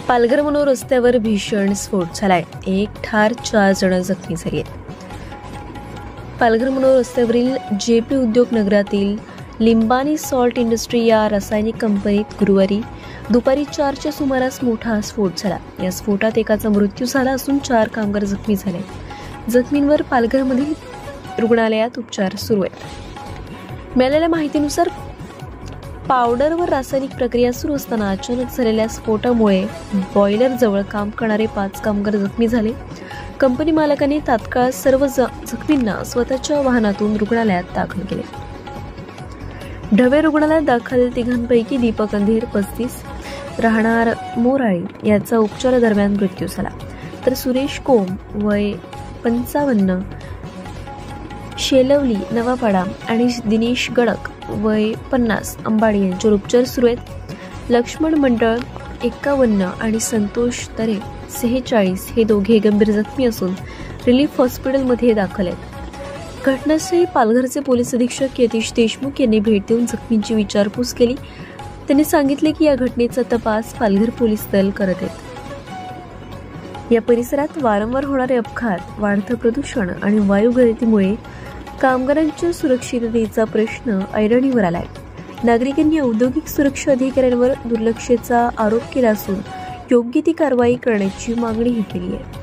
पालघर मनोर रस्त्यावर भीषण स्फोट झालाय. 1 ठार 4 जण जखमी झाली आहेत. पालघर मनोर रस्त्यावरील जेपी उद्योग नगरातील लिंबानी सॉल्ट इंडस्ट्री या रासायनिक कंपनीत गुरुवारी दुपारी 4च्या सुमारास मोठा स्फोट झाला. या स्फोटात एकाचा मृत्यू झाला असून 4 कामगार जखमी झाले. जखमींवर पालघरमधील रुग्णालयात उपचार सुरू आहेत. मिळालेल्या माहितीनुसार पावडरवर रासायनिक प्रक्रिया सुरू असताना अचानक झालेल्या स्फोटामुळे बॉयलर जवळ काम करणारे 5 कामगार जखमी झाले. कंपनी मालकाने तात्काळ सर्व जखमींना स्वतःच्या वाहनातून रुग्णालयात दाखल केले. ढवे रुग्णालयात दाखल तिघांपैकी दीपक अंधेर 35 राहणार मोराळी याचा उपचारादरम्यान मृत्यू झाला, तर सुरेश कोम वय 55 शेलवली नवापाडा आणि दिनेश गडक वय 50 अंबाडी यांच्यावर उपचार सुरू आहेत. लक्ष्मण मंडळ 51 आणि संतोष तरे 46 हे दोघे गंभीर जखमी असून रिलीफ हॉस्पिटलमध्ये दाखल आहेत. घटनास्थळी पालघरचे पोलीस अधीक्षक यतीश देशमुख यांनी भेट देऊन जखमींची विचारपूस केली. त्यांनी सांगितले की या घटनेचा तपास पालघर पोलीस दल करत आहेत. या परिसरात वारंवार होणारे अपघात, वाढतं प्रदूषण आणि वायू गळतीमुळे कामगारांच्या सुरक्षिततेचा प्रश्न ऐरणीवर आलाय. नागरिकांनी औद्योगिक सुरक्षा अधिकाऱ्यांवर दुर्लक्षेचा आरोप केला असून योग्य ती कारवाई करण्याची मागणीही केली आहे.